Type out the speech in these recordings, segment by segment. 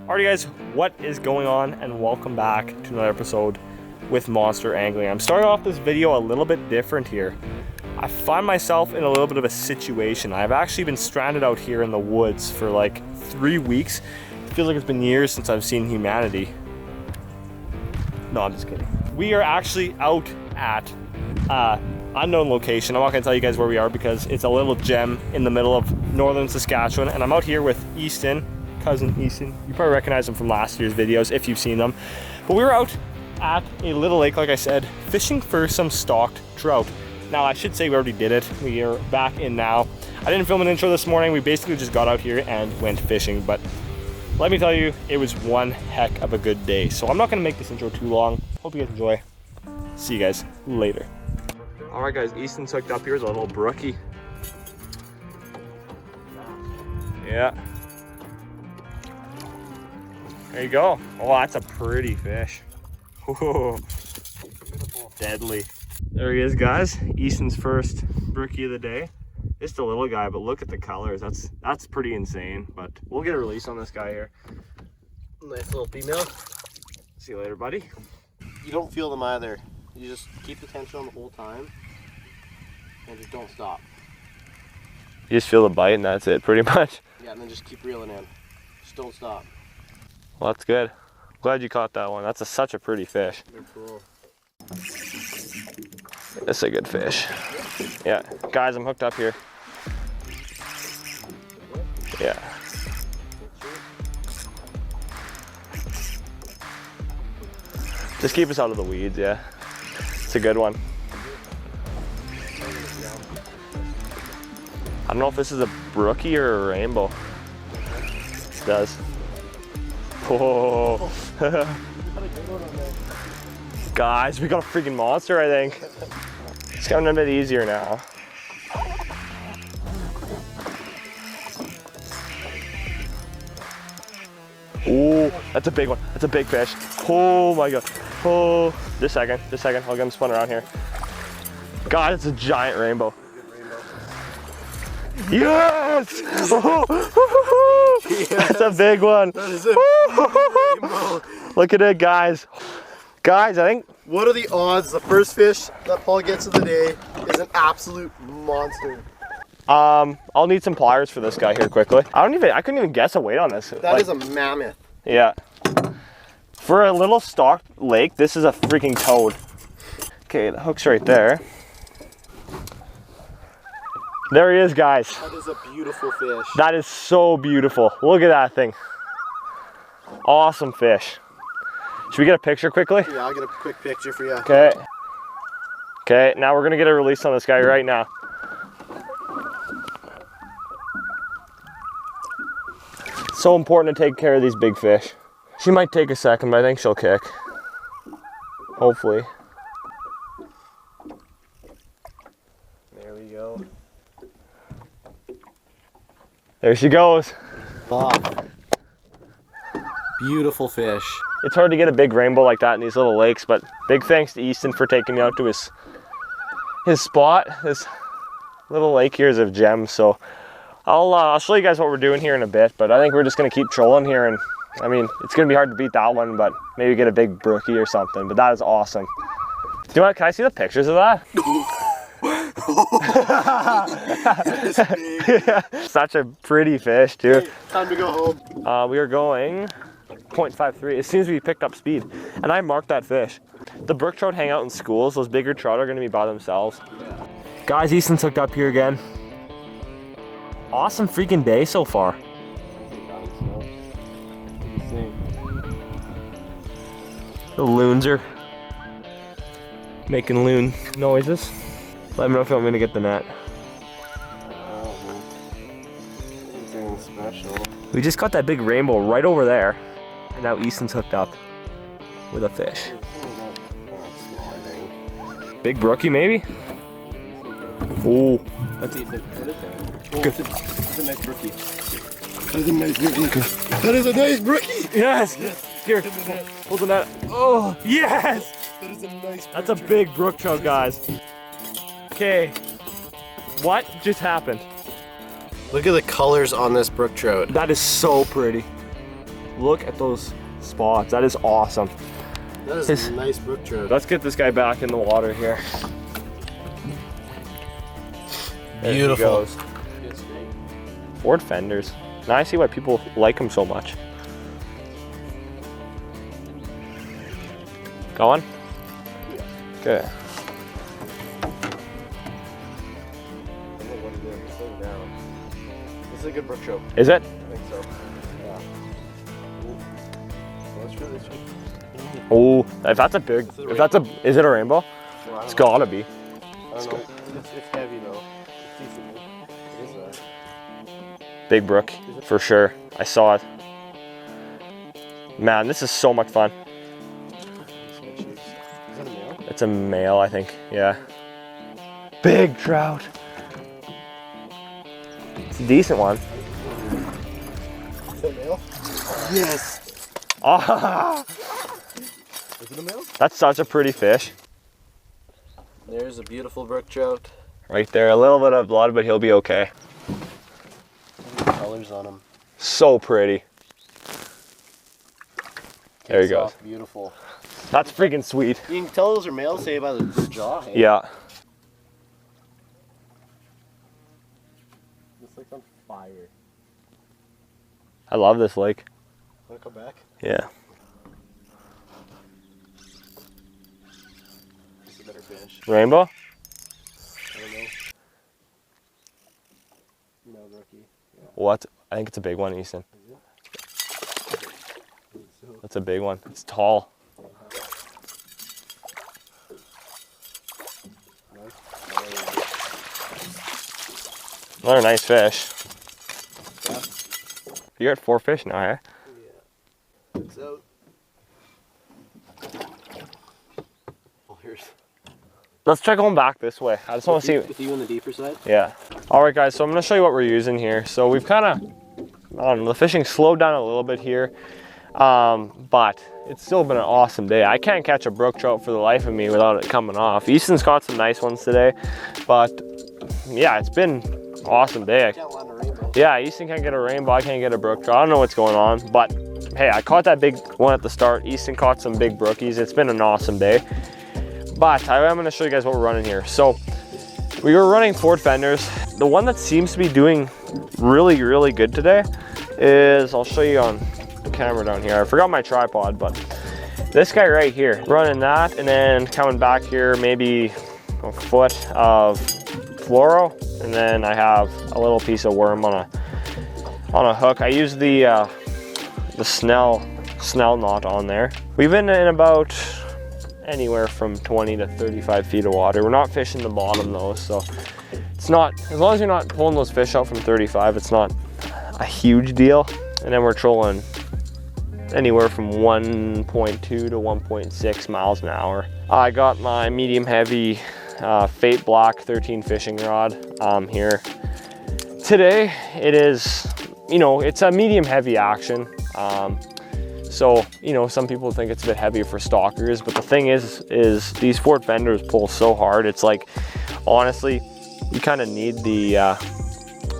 Alrighty guys, what is going on, and welcome back to another episode with Monster Angling. I'm starting off this video a little bit different here. I find myself in a little bit of a situation. I've actually been stranded out here in the woods for like 3 weeks. It feels like it's been years since I've seen humanity. No, I'm just kidding. We are actually out at unknown location. I'm not gonna tell you guys where we are because it's a little gem in the middle of Northern Saskatchewan, and I'm out here with Easton, cousin Easton. You probably recognize him from last year's videos if you've seen them. But we were out at a little lake, like I said, fishing for some stocked trout. Now I should say we already did it. We are back in now. I didn't film an intro this morning. We basically just got out here and went fishing, but let me tell you, it was one heck of a good day. So I'm not gonna make this intro too long. Hope you guys enjoy. See you guys later. All right guys, Easton's hooked up. Here's a little brookie. Yeah. There you go. Oh, that's a pretty fish. Whoa. Deadly. There he is, guys. Easton's first brookie of the day. Just a little guy, but look at the colors. That's pretty insane. But we'll get a release on this guy here. Nice little female. See you later, buddy. You don't feel them either. You just keep the tension on the whole time and just don't stop. You just feel the bite and that's it, pretty much. Yeah, and then just keep reeling in. Just don't stop. Well, that's good. Glad you caught that one. That's such a pretty fish. They're cool. That's a good fish. Yeah, guys, I'm hooked up here. Yeah. Just keep us out of the weeds, yeah. It's a good one. I don't know if this is a brookie or a rainbow. It does. Whoa. Guys, we got a freaking monster, I think. It's coming a bit easier now. Oh, that's a big one. That's a big fish. Oh my god. Oh, just a second. I'll get him spun around here. God, it's a giant rainbow. Yes! Oh, yes! That's a big one. That is a rainbow. Look at it, guys. Guys, I think. What are the odds the first fish that Paul gets of the day is an absolute monster? I'll need some pliers for this guy here quickly. I couldn't even guess a weight on this. That is a mammoth. Yeah. For a little stocked lake, this is a freaking toad. Okay, the hook's right there. There he is, guys. That is a beautiful fish. That is so beautiful. Look at that thing. Awesome fish. Should we get a picture quickly? Yeah, I'll get a quick picture for you. Okay. Okay, now we're gonna get a release on this guy right now. It's so important to take care of these big fish. She might take a second, but I think she'll kick. Hopefully. There we go. There she goes. Bob. Beautiful fish. It's hard to get a big rainbow like that in these little lakes, but big thanks to Easton for taking me out to his spot. This little lake here is a gem, so I'll show you guys what we're doing here in a bit, but I think we're just gonna keep trolling here, and I mean, it's gonna be hard to beat that one, but maybe get a big brookie or something, but that is awesome. Do you want, can I see the pictures of that? Yeah, such a pretty fish too. Hey, time to go home. We are going 0.53 as soon as we picked up speed, and I marked that fish. The brook trout hang out in schools. Those bigger trout are going to be by themselves. Guys, Easton's hooked up here again. Awesome freaking day so far. The loons are making loon noises. Let me know if you want me to get the net. Anything special. We just got that big rainbow right over there, and now Easton's hooked up with a fish. Big brookie, maybe? Oh, that's good. That's a nice brookie. That is a nice brookie. That is a nice brookie. yes. Here, hold the net. Oh, yes. That is a nice. That's a big brook trout, guys. Okay, what just happened? Look at the colors on this brook trout. That is so pretty. Look at those spots. That is awesome. That is a nice brook trout. Let's get this guy back in the water here. Beautiful. Ford Fenders. Now I see why people like them so much. Going? Yeah. Good. This is a good brook trout. Is it? I think so. Yeah. That's really sweet. Oh, if that's a big, if that's a, is it a rainbow? Well, It's gotta be. I don't know. It's heavy though. It's decent. It is Big brook, for sure. I saw it. Man, this is so much fun. Is that a male? It's a male, I think. Yeah. Big trout. It's a decent one. Is that a male? Yes. Ah, Is it a male? that's such a pretty fish. There's a beautiful brook trout. Right there, a little bit of blood, but he'll be okay. Colors on him. So pretty. There he goes. Soft, beautiful. That's freaking sweet. You can tell those are males, say, by the jaw. Hey? Yeah. This lake's on fire. I love this lake. Wanna come back? Yeah. This is a better fish. Rainbow? I don't know. No, rookie. Yeah. What? I think it's a big one, Easton. Is it? I think so. That's a big one. It's tall. Another nice fish. Yeah. You're at 4 fish now, eh? Yeah. It's out. Oh, here's. Let's try going back this way. I just want to see. With you on the deeper side? Yeah. All right, guys. So I'm going to show you what we're using here. So we've kind of, I don't know, the fishing slowed down a little bit here, but it's still been an awesome day. I can't catch a brook trout for the life of me without it coming off. Easton's caught some nice ones today, but yeah, it's been an awesome day. Can't land a rainbow. Yeah, Easton can't get a rainbow. I can't get a brook trout. I don't know what's going on, but hey, I caught that big one at the start. Easton caught some big brookies. It's been an awesome day. But I'm going to show you guys what we're running here. So we were running Ford Fenders. The one that seems to be doing really, really good today is, I'll show you on the camera down here. I forgot my tripod, but this guy right here, running that, and then coming back here, maybe a foot of fluoro, and then I have a little piece of worm on a hook. I use the snell knot on there. We've been in about anywhere from 20 to 35 feet of water. We're not fishing the bottom though, so it's not, as long as you're not pulling those fish out from 35, it's not a huge deal. And then we're trolling anywhere from 1.2 to 1.6 miles an hour. I got my medium heavy Fate Black 13 fishing rod here. Today it is, you know, it's a medium heavy action. So, you know, some people think it's a bit heavy for stalkers, but the thing is these Ford Fenders pull so hard. It's like, honestly, you kind of need the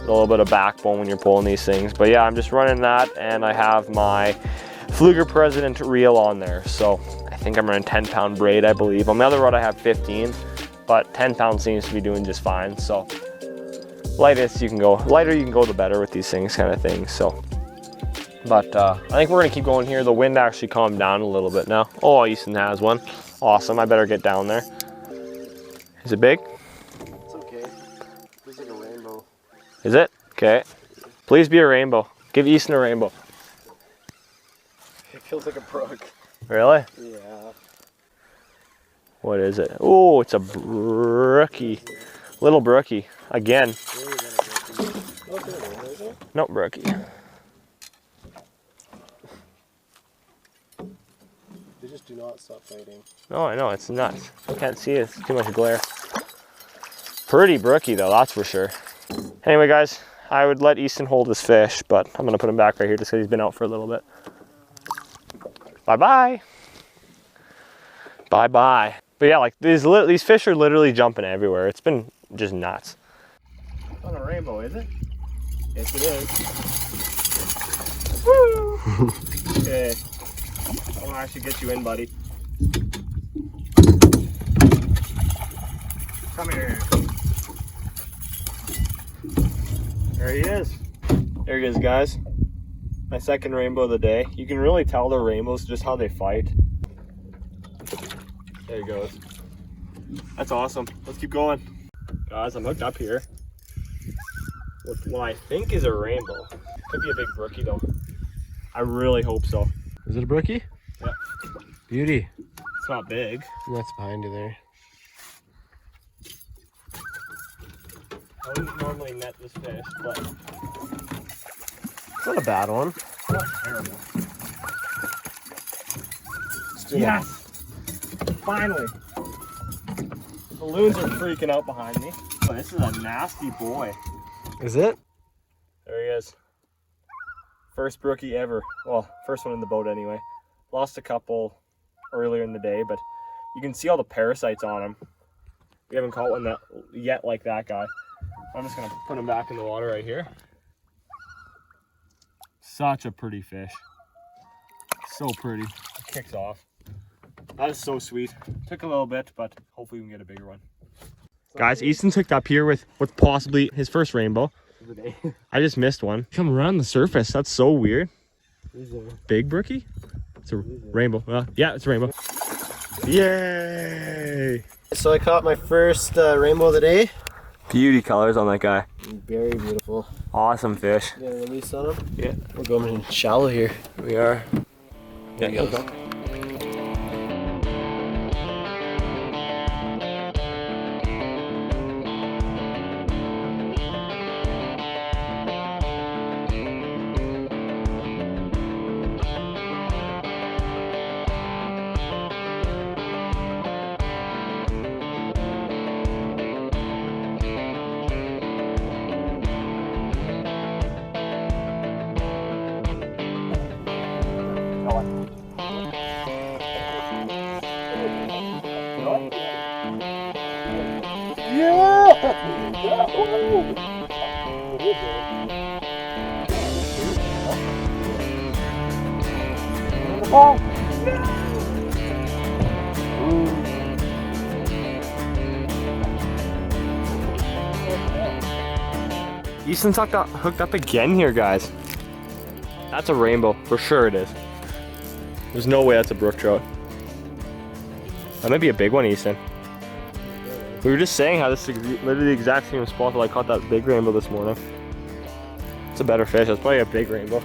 little bit of backbone when you're pulling these things. But yeah, I'm just running that, and I have my Fluger President reel on there. So I think I'm running 10-pound braid, I believe. On the other rod I have 15, but 10 pounds seems to be doing just fine. So lighter you can go, the better with these things, kind of thing. So. But I think we're gonna keep going here. The wind actually calmed down a little bit now. Oh, Easton has one. Awesome, I better get down there. Is it big? It's okay. Looks like a rainbow. Is it? Okay. Please be a rainbow. Give Easton a rainbow. It feels like a brook. Really? Yeah. What is it? Oh, it's a brookie. Little brookie. Again. Nope, brookie. They just do not stop fighting. Oh, I know, it's nuts. I can't see it, it's too much glare. Pretty brookie though, that's for sure. Anyway guys, I would let Easton hold his fish, but I'm gonna put him back right here just because he's been out for a little bit. Bye-bye. Bye-bye. But yeah, like these fish are literally jumping everywhere. It's been just nuts. Not a rainbow, is it? Yes, it is. Woo! Okay. I want to actually get you in, buddy. Come here. There he is. There he is, guys. My second rainbow of the day. You can really tell they're rainbows just how they fight. There he goes. That's awesome. Let's keep going. Guys, I'm hooked up here with what I think is a rainbow. Could be a big brookie though. I really hope so. Is it a brookie? Yeah. Beauty. It's not big. That's behind you there. I wouldn't normally net this fish, but It's not a bad one. it's not terrible. Yes! Finally! The loons are freaking out behind me. Oh, this is a nasty boy. Is it? There he is. First brookie ever. Well, first one in the boat anyway. Lost a couple earlier in the day, but you can see all the parasites on him. We haven't caught one yet like that guy. I'm just gonna put him back in the water right here. Such a pretty fish. So pretty. It kicks off. That is so sweet. Took a little bit, but hopefully we can get a bigger one. Guys, Easton's hooked up here with what's possibly his first rainbow. I just missed one. Come around the surface. That's so weird. Big brookie? It's a rainbow. Yeah, it's a rainbow. Yay! So I caught my first rainbow of the day. Beauty colors on that guy. Very beautiful. Awesome fish. You got a release on him? Yeah. We're going in shallow here. We are. There you go. Easton's hooked up again here, guys. That's a rainbow, for sure it is. There's no way that's a brook trout. That might be a big one, Easton. We were just saying how this is literally the exact same spot that I caught that big rainbow this morning. It's a better fish. That's probably a big rainbow.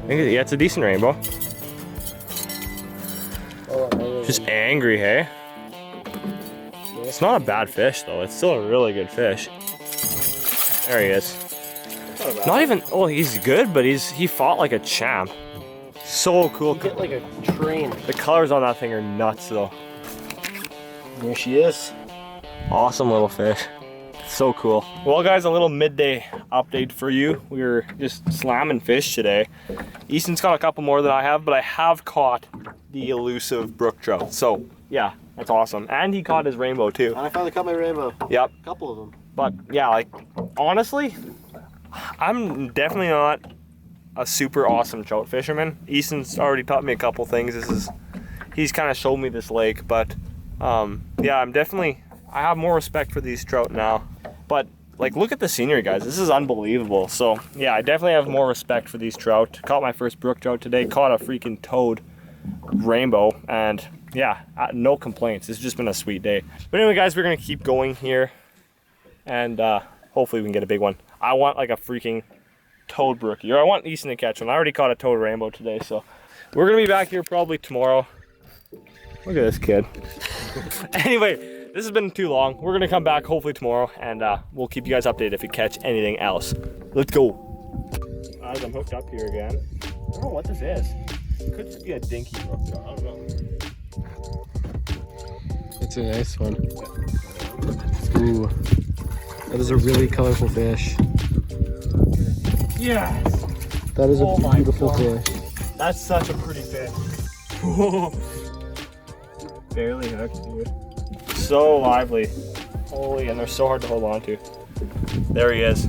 Yeah, it's a decent rainbow. Just angry, hey? It's not a bad fish though. It's still a really good fish. There he is. Not even. Oh, he's good, but he fought like a champ. So cool. You get like a train. The colors on that thing are nuts though. There she is. Awesome little fish. So cool. Well guys, a little midday update for you. We were just slamming fish today. Easton's caught a couple more than I have, but I have caught the elusive brook trout. So yeah, that's awesome. And he caught his rainbow too. And I finally caught my rainbow. Yep. A couple of them. But yeah, like honestly, I'm definitely not a super awesome trout fisherman. Easton's already taught me a couple things. He's kind of showed me this lake, but yeah, I have more respect for these trout now. But like, look at the scenery, guys. This is unbelievable. So yeah, I definitely have more respect for these trout. Caught my first brook trout today. Caught a freaking toad rainbow, and yeah, no complaints. It's just been a sweet day. But anyway, guys, we're gonna keep going here, and hopefully we can get a big one. I want like a freaking toad brookie, or I want Easton to catch one. I already caught a toad rainbow today, so we're gonna be back here probably tomorrow. Look at this kid. Anyway, this has been too long. We're gonna come back hopefully tomorrow, and we'll keep you guys updated if we catch anything else. Let's go. Guys, I'm hooked up here again. I don't know what this is. It could just be a dinky brook trout. I don't know. It's a nice one. Ooh, that is a really colorful fish. Yes. That is a beautiful fish. That's such a pretty fish. Barely hooked, dude. So lively. Holy, and they're so hard to hold on to. There he is.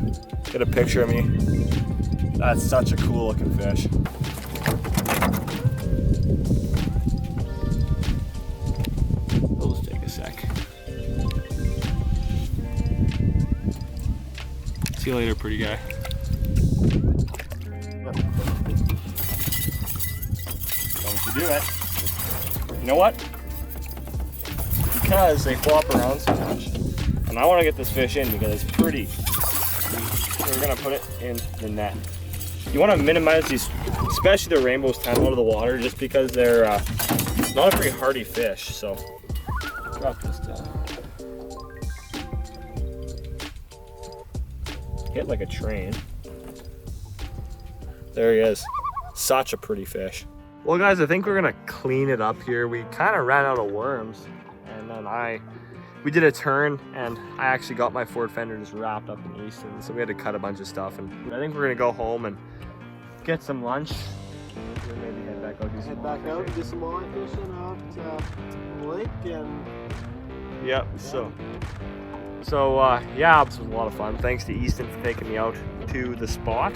Get a picture of me. That's such a cool looking fish. Those take a sec. See you later, pretty guy. Yep. Don't you do it. You know what? Because they flop around so much. And I want to get this fish in because it's pretty. So we're going to put it in the net. You want to minimize these, especially the rainbows, time out of the water just because they're not a very hardy fish. So drop this down. Hit like a train. There he is. Such a pretty fish. Well guys, I think we're gonna clean it up here. We kind of ran out of worms, and then we did a turn, and I actually got my Ford Fender just wrapped up in Easton, so we had to cut a bunch of stuff, and I think we're gonna go home and get some lunch. Maybe head back out, do some line fishing out the lake, and yep. So yeah, this was a lot of fun. Thanks to Easton for taking me out to the spot.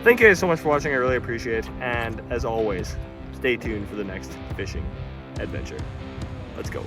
Thank you guys so much for watching. I really appreciate it. And as always, stay tuned for the next fishing adventure. Let's go.